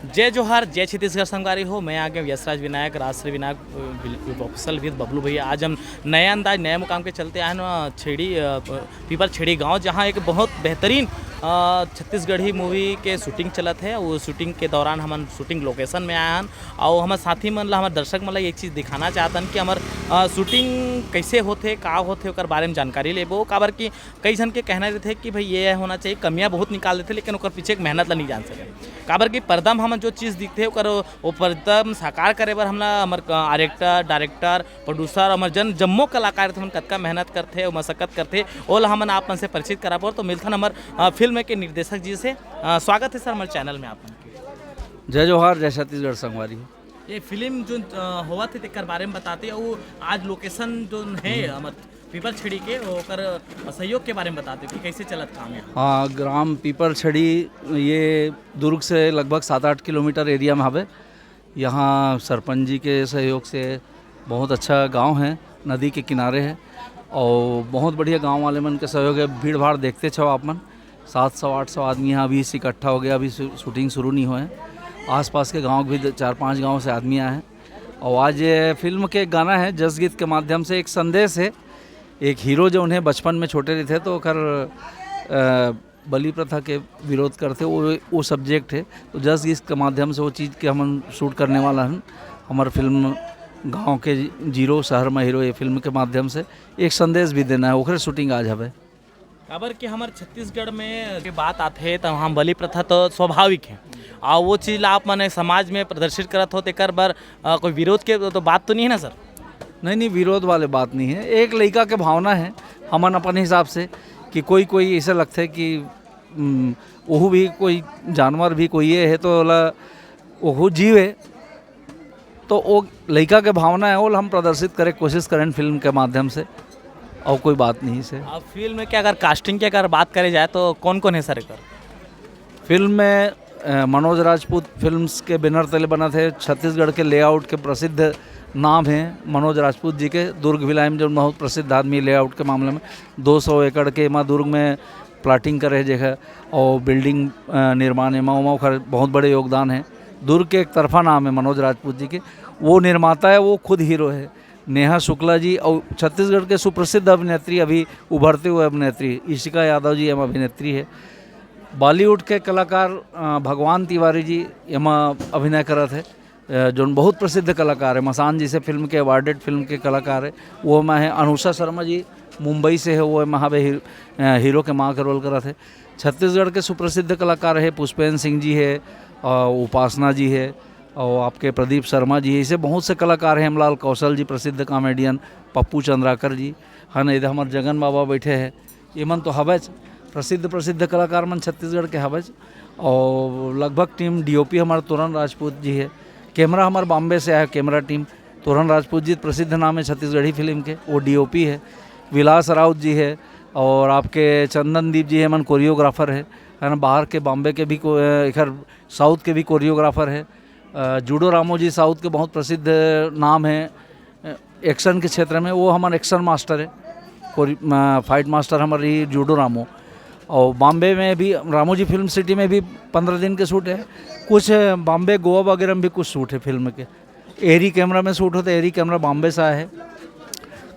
जय जोहार, जय छत्तीसगढ़ संगवारी हो। मैं आ गया यशराज विनायक, राजश्री विनायक ऑफिसल विद बबलू भैया। आज हम नए अंदाज नए मुकाम के चलते आए ना छेड़ी पीपर छेड़ी गांव, जहां एक बहुत बेहतरीन छत्तीसगढ़ी मूवी के शूटिंग चलत है। वो शूटिंग के दौरान हम शूटिंग लोकेशन में आए हैं और हमारे साथी मन ला, हमारे दर्शक मन ला एक चीज़ दिखाना चाहतन कि हमार शूटिंग कैसे होते, का होते, ओकर बारे में जानकारी लेबो। काबर कि कई जन के कहना रहते कि भाई ये होना चाहिए, कमियाँ बहुत निकाल देते, लेकिन ओकर पीछे एक मेहनत ला नहीं जान सके। काबर कि पर्दा में हम जो चीज़ दिखते है ओकर वो पर्दा में साकार करे बर हमला हमार डायरेक्टर प्रोड्यूसर हमार जम्मो कलाकार हमन कतका मेहनत करते और मशक्कत करते, ओला हमन आप मन से परिचित करा पर। तो मिलथन हमार फिल्म के निर्देशक जी से। स्वागत है सर हमारे चैनल में आप मन के। जय जोहार, जय छत्तीसगढ़ संगवारी हो। ये फिल्म जो होवा थे तेकर बारे में बताते, और आज लोकेशन जो है हमार पीपर छड़ी के ओकर सहयोग के बारे में बताते कि कैसे चलत काम है। हाँ, ग्राम पीपर छड़ी ये दुर्ग से लगभग 7-8 किलोमीटर एरिया में हवे। यहाँ सरपंच जी के सहयोग से बहुत अच्छा गांव है, नदी के किनारे है और बहुत बढ़िया गांव वाले मन के सहयोग है। भीड़ भाड़ देखते छो आप मन, 700-800 आदमी यहाँ अभी से इकट्ठा हो गया। अभी शूटिंग शुरू नहीं हुए हैं। आसपास के गांव भी 4-5 गांव से आदमी आए हैं। और आज ये फिल्म के गाना है जस गीत के माध्यम से एक संदेश है। एक हीरो जो उन्हें बचपन में छोटे रहते तो कर बलि प्रथा के विरोध करते, वो सब्जेक्ट है। तो जस गीत के माध्यम से वो चीज़ के हम शूट करने वाला हैं। हमारे फिल्म गांव के जीरो शहर में हीरो, ये फिल्म के माध्यम से एक संदेश भी देना है। ओखरे शूटिंग आज हवे। काबर कि हमारे छत्तीसगढ़ में के बात आते है तो हम बलि प्रथा तो स्वाभाविक है, और वो चीज़ आप मैंने समाज में प्रदर्शित करत हो तेकर बर कोई विरोध के तो बात तो नहीं है ना सर? नहीं, विरोध वाले बात नहीं है। एक लड़का के भावना है हमन अपन हिसाब से कि कोई ऐसा लगता है कि वो भी कोई जानवर भी कोई ये है तो वो जीव है, तो वो लड़का के भावना है, वो हम प्रदर्शित करें कोशिश करें फिल्म के माध्यम से, और कोई बात नहीं से। अब फिल्म में क्या अगर कास्टिंग की अगर बात करी जाए तो कौन कौन है सर कर फिल्म में? मनोज राजपूत फिल्म्स के बैनर तले बना थे। छत्तीसगढ़ के लेआउट के प्रसिद्ध नाम हैं मनोज राजपूत जी के। दुर्ग भिलाई में जो बहुत प्रसिद्ध आदमी लेआउट के मामले में 200 एकड़ के माँ दुर्ग में प्लाटिंग करे जगह और बिल्डिंग निर्माण में बहुत बड़े योगदान है। दुर्ग के एक तरफा नाम है मनोज राजपूत जी के। वो निर्माता है, वो खुद हीरो है। नेहा शुक्ला जी और छत्तीसगढ़ के सुप्रसिद्ध अभिनेत्री, अभी उभरते हुए अभिनेत्री ईशिका यादव जी एम अभिनेत्री है। बॉलीवुड के कलाकार भगवान तिवारी जी एमा अभिनय करत है, जो बहुत प्रसिद्ध कलाकार है। मसान जी से फिल्म के अवार्डेड फिल्म के कलाकार है वो में है। अनुषा शर्मा जी मुंबई से है, वो वहाँ पे हीरो के माँ का रोल करत है। छत्तीसगढ़ के सुप्रसिद्ध कलाकार है, पुष्पेंद्र सिंह जी है, उपासना जी है, और आपके प्रदीप शर्मा जी है। ऐसे बहुत से कलाकार हैं। हेमलाल कौशल जी प्रसिद्ध कॉमेडियन, पप्पू चंद्राकर जी है ना, इधर हमारे जगन बाबा बैठे हैं। ये मन तो हवज प्रसिद्ध कलाकार मन छत्तीसगढ़ के हवज। और लगभग टीम डीओपी हमारा तोरण राजपूत जी है। कैमरा हमारे बॉम्बे से आया कैमरा टीम। तोरण राजपूत जी प्रसिद्ध नाम है छत्तीसगढ़ी फिल्म के, वो डीओपी है। विलास राउत जी है, और आपके चंदनदीप जी है मन कोरियोग्राफर है ना। बाहर के बॉम्बे के भी इधर साउथ के भी कोरियोग्राफर है। जूडो रामो जी साउथ के बहुत प्रसिद्ध नाम है एक्शन के क्षेत्र में, वो हमारे एक्शन मास्टर है। फाइट मास्टर हमारी जूडो रामो। और बॉम्बे में भी रामो जी फिल्म सिटी में भी 15 दिन के शूट है। कुछ बॉम्बे गोवा वगैरह में भी कुछ शूट है फिल्म के। एरी कैमरा में शूट होते, एरी कैमरा बॉम्बे से आया है।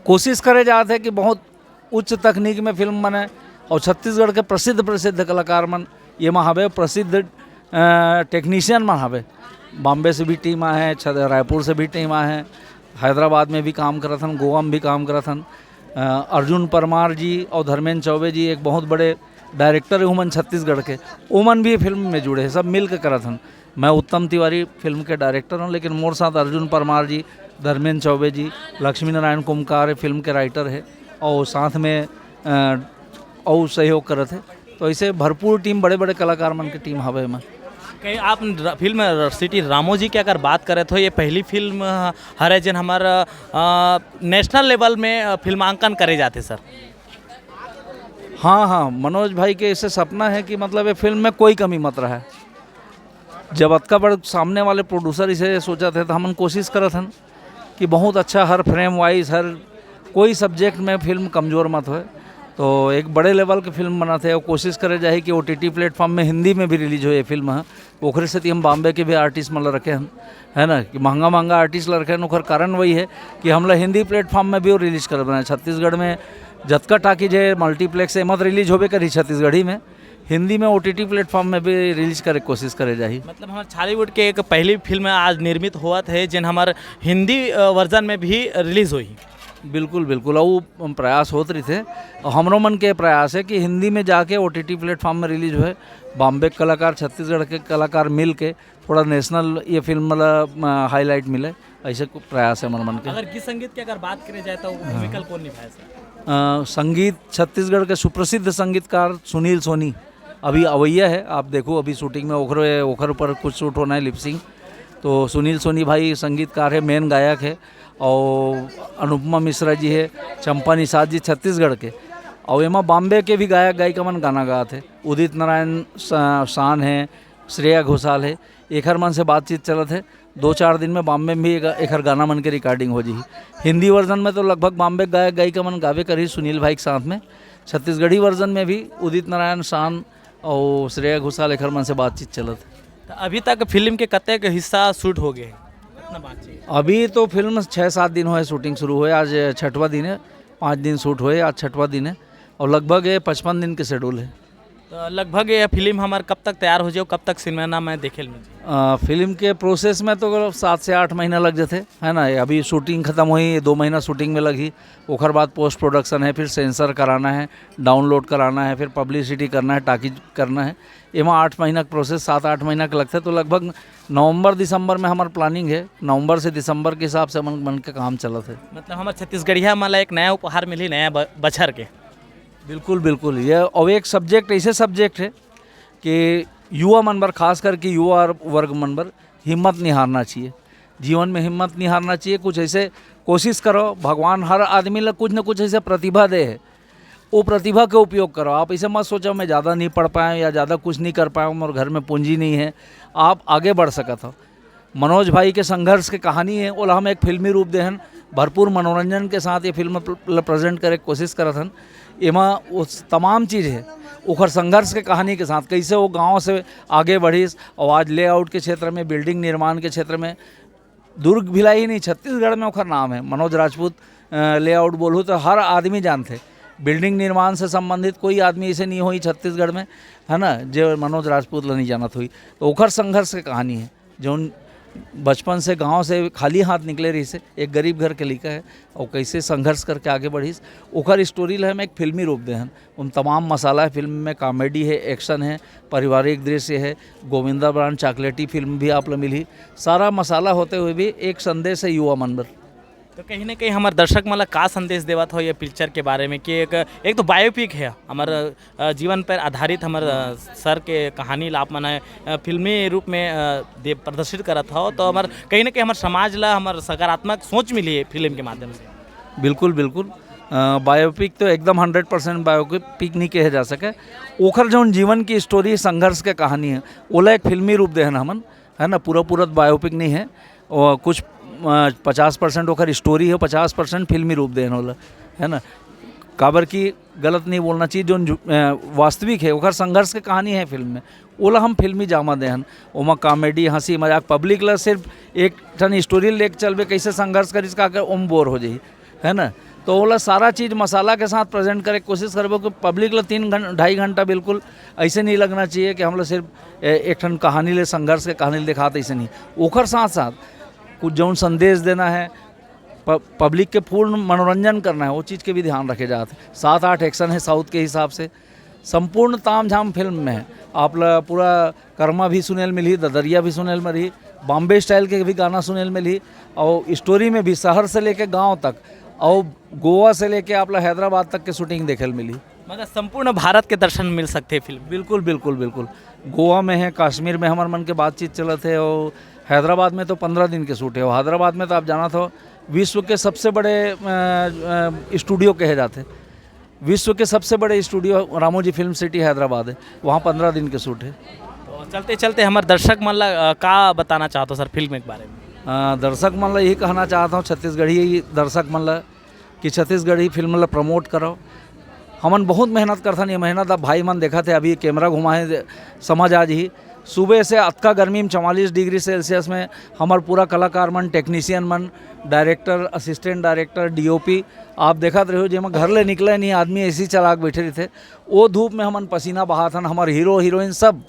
कोशिश करे जाते हैं कि बहुत उच्च तकनीक में फिल्म बने, और छत्तीसगढ़ के प्रसिद्ध कलाकार मन ये में हवे, प्रसिद्ध टेक्नीशियन मन हवे। बॉम्बे से भी टीम आए हैं, रायपुर से भी टीम आए हैं, हैदराबाद में भी काम करत हन, गोवा में भी काम करत हन। अर्जुन परमार जी और धर्मेंद्र चौबे जी एक बहुत बड़े डायरेक्टर है उमन छत्तीसगढ़ के, उमन भी फिल्म में जुड़े हैं, सब मिल के करत हन। मैं उत्तम तिवारी फिल्म के डायरेक्टर हूँ, लेकिन मोर साथ अर्जुन परमार जी, धर्मेंद्र चौबे जी, लक्ष्मी नारायण कुमकार फिल्म के राइटर है, और साथ में और सहयोग करत है। तो ऐसे भरपूर टीम, बड़े बड़े कलाकार मन की टीम हवे में। कहीं आप फिल्म सिटी रामो जी की अगर बात करें तो ये पहली फिल्म हरे जन हमारा नेशनल लेवल में फिल्मांकन करे जाते सर। हाँ, मनोज भाई के ऐसे सपना है कि मतलब ये फिल्म में कोई कमी मत रहा है। जब अतका बड़ सामने वाले प्रोड्यूसर इसे सोचा थे तो हम कोशिश करत हन कि बहुत अच्छा हर फ्रेम वाइज, हर कोई सब्जेक्ट में फिल्म कमज़ोर मत हो। तो एक बड़े लेवल की फिल्म बनाते हैं और कोशिश करे जाए कि OTT प्लेटफॉर्म में हिंदी में भी रिलीज हो ये फिल्म है, ओखरे से हम बॉम्बे के भी आर्टिस्ट मतलब रखे हैं, है ना, कि महंगा महंगा आर्टिस्ट रखे हैं। ओखर कारण वही है कि हम लोग हिंदी प्लेटफॉर्म में भी रिलीज़ कर बनाए। छत्तीसगढ़ में जतका टाकी जे मल्टीप्लेक्स मत रिलीज होबे करी छत्तीसगढ़ी में, हिंदी में OTT प्लेटफॉर्म में भी रिलीज करे कोशिश करे जाही। मतलब हमारे छालीवुड के एक पहली फिल्म आज निर्मित हुआ थे जिन हमारे हिंदी वर्जन में भी रिलीज हुई। बिल्कुल बिल्कुल, और वो प्रयास होत रही थे, और हमरो मन के प्रयास है कि हिंदी में जाके OTT प्लेटफॉर्म में रिलीज हुए। बॉम्बे के कलाकार छत्तीसगढ़ के कलाकार मिल के थोड़ा नेशनल ये फिल्म मतलब हाईलाइट मिले, ऐसे प्रयास है मन के। अगर गीत संगीत की अगर बात करें जाए तो भूमिका कौन निभाया सर? संगीत छत्तीसगढ़ के सुप्रसिद्ध संगीतकार सुनील सोनी अभी अवैया है। आप देखो अभी शूटिंग में ओखर ऊपर कुछ शूट होना है लिपसिंग, तो सुनील सोनी भाई संगीतकार है, मेन गायक है। और अनुपमा मिश्रा जी है, चंपा निषाद जी छत्तीसगढ़ के, और एमा बॉम्बे के भी गायक गायिका मन गाना गा थे। उदित नारायण शान है, श्रेया घोषाल है। एखर मन से बातचीत चलत है, 2-4 दिन में बॉम्बे में भी एखर गाना मन के रिकॉर्डिंग हो जी। हिंदी वर्जन में तो लगभग बॉम्बे गायक गायिका मन गावे करी सुनील भाई के साथ में। छत्तीसगढ़ी वर्जन में भी उदित नारायण शान और श्रेया घोषाल एखर मन से बातचीत चलत है। तो अभी तक फिल्म के कते के हिस्सा शूट हो गए कितना बातचीत? अभी तो फिल्म 6-7 दिन हुए शूटिंग शुरू हुए, आज 6वां दिन है। 5 दिन शूट हुए, आज 6वां दिन है, और लगभग ये 55 दिन के शेड्यूल है। तो लगभग ये फिल्म हमारे कब तक तैयार हो जाए, कब तक सिनेमा में देखे मिल? फिल्म के प्रोसेस में तो 7 से 8 महीना लग जाते, है ना। अभी शूटिंग ख़त्म हुई, 2 महीना शूटिंग में लगी, ओखर बाद पोस्ट प्रोडक्शन है, फिर सेंसर कराना है, डाउनलोड कराना है, फिर पब्लिसिटी करना है, टाकी करना है। एमा 8 महीना का प्रोसेस, 7-8 महीना का लगता है। तो लगभग नवंबर-दिसंबर में हमारी प्लानिंग है, नवंबर से दिसंबर के हिसाब से मन के काम चलत है। मतलब हमारे छत्तीसगढ़िया मतलब एक नया उपहार मिली नया बछर के। बिल्कुल बिल्कुल, ये और एक सब्जेक्ट ऐसे सब्जेक्ट है कि युवा मन बर, खास करके युवा वर्ग मन बर हिम्मत नहीं हारना चाहिए। जीवन में हिम्मत नहीं हारना चाहिए। कुछ ऐसे कोशिश करो, भगवान हर आदमी ला कुछ न कुछ ऐसे प्रतिभा दे है, वो प्रतिभा का उपयोग करो। आप ऐसे मत सोचो मैं ज़्यादा नहीं पढ़ पाया या ज़्यादा कुछ नहीं कर पाया और घर में पूंजी नहीं है, आप आगे बढ़ सकत हो। मनोज भाई के संघर्ष की कहानी है, ओला हम एक फिल्मी रूप देहन, भरपूर मनोरंजन के साथ ये फिल्म प्रेजेंट करे कोशिश करत हन। एमा वो तमाम चीज़ है ओखर संघर्ष के कहानी के साथ, कैसे वो गांव से आगे बढ़ीस और आज लेआउट के क्षेत्र में, बिल्डिंग निर्माण के क्षेत्र में, दुर्ग भिलाई नहीं छत्तीसगढ़ में ओखर नाम है मनोज राजपूत। लेआउट बोलूँ तो हर आदमी जानते, बिल्डिंग निर्माण से संबंधित कोई आदमी ऐसे नहीं हुई छत्तीसगढ़ में, है ना, जो मनोज राजपूत ला नहीं जानत हुई। तो ओखर संघर्ष की कहानी है, जो बचपन से गांव से खाली हाथ निकले रही से, एक गरीब घर के लड़का है और कैसे संघर्ष करके आगे बढ़ीस, ओखर स्टोरी ला हम एक फिल्मी रूप देहन। उन तमाम मसाला है फिल्म में, कॉमेडी है, एक्शन है, पारिवारिक दृश्य है, गोविंदा ब्रांड चॉकलेटी फिल्म भी आप ला मिली। सारा मसाला होते हुए भी एक संदेश है युवा मन पर। तो कहीं ना कहीं हमारे दर्शक मतलब का संदेश देवत हो ये पिक्चर के बारे में कि एक तो बायोपिक है हमारे जीवन पर आधारित, हमारे सर के कहानी ला आप मना फिल्मी रूप में प्रदर्शित करत हो, तो हमारे कहीं ना कहीं हमारे समाज ला हमारे सकारात्मक सोच मिली है फिल्म के माध्यम से। बिल्कुल बिल्कुल, बायोपिक तो एकदम 100% बायोपिक नहीं कहे जा सके। ओखर जो जीवन की स्टोरी, संघर्ष के कहानी है, ओला एक फिल्मी रूप देहन हमन, है ना। पूरा बायोपिक नहीं है, और कुछ 50% ओखर स्टोरी है, 50% फिल्मी रूप देन होला, है ना। काबर की गलत नहीं बोलना चाहिए, जो वास्तविक है ओखर संघर्ष के कहानी है फिल्म में, ओला हम फिल्मी जामा देहन। ओमा कॉमेडी, हंसी मजाक, पब्लिक ला सिर्फ एक ठन स्टोरी लेके चलबे कैसे संघर्ष करिस का कर ओम बोर हो जाई, है ना। तो ओला सारा चीज़ मसाला के साथ प्रेजेंट करे कोशिश करबो कि पब्लिक ला 3-2.5 घंटा बिल्कुल ऐसे नहीं लगना चाहिए कि हम लोग सिर्फ एक ठन कहानी ले, संघर्ष के कहानी दिखाते, ऐसे नहीं। ओखर साथ साथ कुछ जो संदेश देना है, पब्लिक के पूर्ण मनोरंजन करना है, वो चीज़ के भी ध्यान रखे जाते। 7-8 एक्शन है साउथ के हिसाब से, संपूर्ण ताम झाम फिल्म में है। आप ला पूरा कर्मा भी सुनेल मिली, ददरिया भी सुनेल मिली, बॉम्बे स्टाइल के भी गाना सुनेल मिली, और स्टोरी में भी शहर से लेके गांव तक और गोवा से लेके आप ला हैदराबाद तक के शूटिंग देखल मिली। मतलब संपूर्ण भारत के दर्शन मिल सकते हैं फिल्म। बिल्कुल बिल्कुल बिल्कुल, गोवा में है, कश्मीर में हमारे मन के बातचीत चलत है, और हैदराबाद में तो 15 दिन के शूट है। और हैदराबाद में तो आप जाना था विश्व के सबसे बड़े स्टूडियो कहे जाते, विश्व के सबसे बड़े studio Ramoji film city Hyderabad है, वहाँ 15 दिन के शूट है। तो चलते चलते हमारे दर्शक मतलब का बताना चाहते हो सर फिल्म के बारे में? दर्शक मन ला यही कहना चाहता हूँ, छत्तीसगढ़ी दर्शक मन ला, कि छत्तीसगढ़ी फिल्म ला प्रमोट करो। हमन बहुत मेहनत करथन, ये मेहनत अब भाई मन देखा थे, अभी कैमरा घुमाए समझ आज ही सुबह से अतका गर्मी में 44 डिग्री सेल्सियस में हमार पूरा कलाकार मन, टेक्नीशियन मन, डायरेक्टर, असिस्टेंट डायरेक्टर, डीओपी आप देखत रहो जेमा घर ले निकले नहीं आदमी ऐसी चला के बैठे रहे थे। वो धूप में हमन पसीना बहाथन, हमार हीरो हीरोइन सब।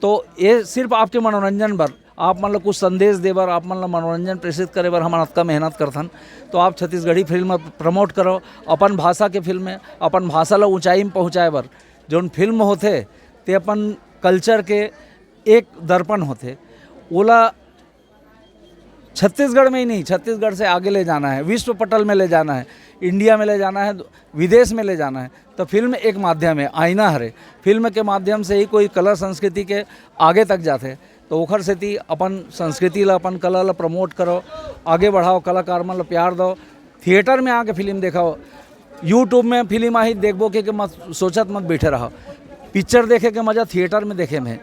तो ये सिर्फ आपके मनोरंजन बर, आप मतलब कुछ संदेश दे बर, आप मतलब मनोरंजन प्रेषित करे बर हमन अतका मेहनत करथन। तो आप छत्तीसगढ़ी फिल्म प्रमोट करो, अपन भाषा के फिल्म में अपन भाषा ला ऊंचाई में पहुँचाए बर जौन फिल्म होते ते अपन कल्चर के एक दर्पण होते, ओला छत्तीसगढ़ में ही नहीं, छत्तीसगढ़ से आगे ले जाना है, विश्व पटल में ले जाना है, इंडिया में ले जाना है, विदेश में ले जाना है। तो फिल्म एक माध्यम है, आईना हरे। फिल्म के माध्यम से ही कोई कला संस्कृति के आगे तक जाते। तो ओखर सेती अपन संस्कृति ला, अपन कला ला प्रमोट करो, आगे बढ़ाओ, कलाकार मन ला प्यार दो, थिएटर में आके फिल्म देखाओ। यूट्यूब में फिल्म आई देखबो के मत सोचत मत बैठे रहो। पिक्चर देखे के मज़ा थिएटर में देखे में,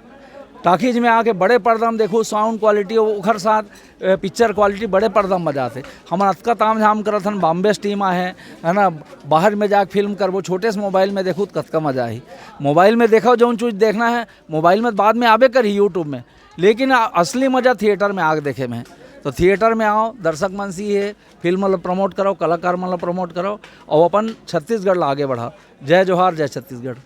टाकीज में आके बड़े पर्दा में देखो, साउंड क्वालिटी ओखर साथ पिक्चर क्वालिटी बड़े पर्दा में मजा आते। हम अतका ताम झाम करत हन, बॉम्बे स्टीम है ना, बाहर में जाके फिल्म करबो, छोटे से मोबाइल में देखो तो कतका मजा आई। मोबाइल में देखो जौन चीज़ देखना है, मोबाइल में बाद में आबे करी यूट्यूब में, लेकिन असली मज़ा थिएटर में आके देखे में। तो थिएटर में आओ, दर्शक मन सी है, फिल्म ला प्रमोट करो, कलाकार मन ला प्रमोट करो और अपन छत्तीसगढ़ ला आगे बढ़ाओ। जय जोहार, जय छत्तीसगढ़।